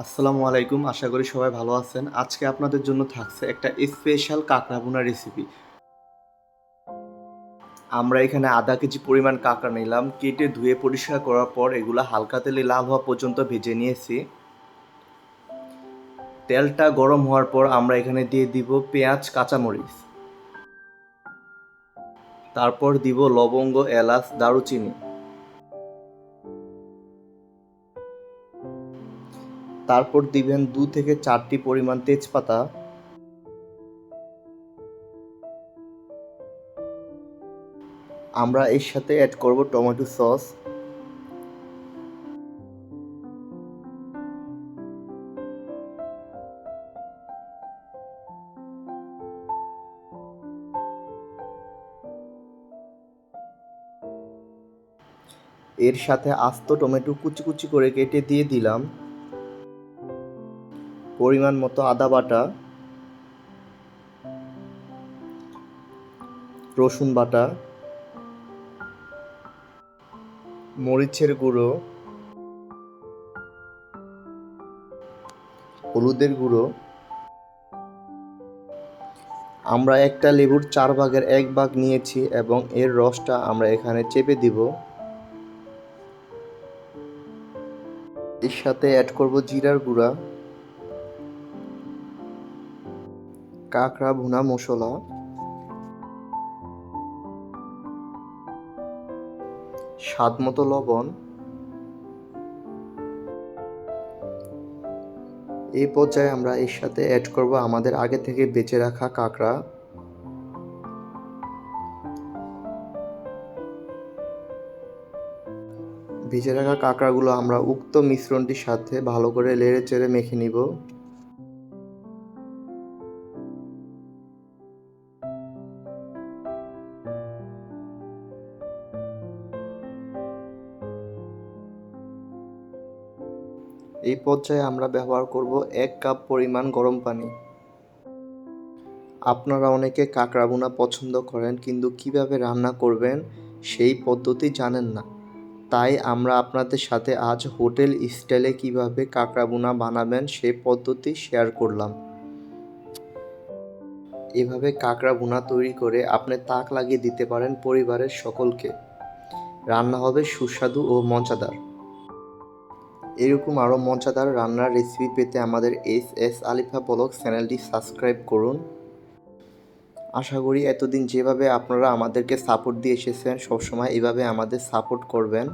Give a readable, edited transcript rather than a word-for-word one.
আসসালামু আলাইকুম, আশা করি সবাই ভালো আছেন। আজকে আপনাদের জন্য থাকছে একটা স্পেশাল কাঁকড়া ভুনা রেসিপি। আমরা এখানে আধা কেজি পরিমাণ কাঁকড়া নিলাম, কেটে ধুয়ে পরিষ্কার করার পর এগুলা হালকা তেলে লাল হওয়া পর্যন্ত ভেজে নিয়েছি। তেলটা গরম হওয়ার পর আমরা এখানে দিয়ে দিব পেঁয়াজ, কাঁচামরিচ, তারপর দিব লবঙ্গ, এলাচ, দারুচিনি, তারপর দিবেন 2 থেকে 4টি পরিমাণ তেজপাতা। আমরা এর সাথে অ্যাড করব টমেটো সস। এর সাথে আস্ত টমেটো কুচি কুচি করে কেটে দিয়ে দিলাম, পরিমাণ মতো আদা বাটা, রসুন বাটা, মরিচের গুঁড়ো, হলুদের গুঁড়ো। আমরা একটা লেবুর 4/1 নিয়েছি এবং এর রসটা আমরা এখানে চেপে দিব। এর সাথে অ্যাড করব জিরার গুঁড়া, কাঁকড়া ভুনা মশলা, স্বাদ মতো লবণ। এই পর্যায়ে আমরা এর সাথে অ্যাড করব আমাদের আগে থেকে বেঁচে রাখা কাঁকড়া। ভেজে রাখা কাঁকড়াগুলো আমরা উক্ত মিশ্রণটির সাথে ভালো করে নেড়ে চেড়ে মেখে নিব। এই পর্যায়ে আমরা ব্যবহার করব 1 কাপ পরিমাণ গরম পানি। আপনারা অনেকে কাঁকড়া ভুনা পছন্দ করেন কিন্তু কিভাবে রান্না করবেন সেই পদ্ধতি জানেন না, তাই আমরা আপনাদের সাথে আজ হোটেল স্টাইলে কিভাবে কাঁকড়া ভুনা বানাবেন সেই পদ্ধতি শেয়ার করলাম। এভাবে কাঁকড়া ভুনা তৈরি করে আপনি তাক লাগিয়ে দিতে পারেন পরিবারের সকলকে। রান্না হবে সুস্বাদু ও মজাদার। এরকম আরও মজাদার রান্নার রেসিপি পেতে আমাদের এস আলিফা ব্লগ চ্যানেলটি সাবস্ক্রাইব করুন। আশা করি এতদিন যেভাবে আপনারা আমাদেরকে সাপোর্ট দিয়ে এসেছেন সবসময় এভাবে আমাদের সাপোর্ট করবেন।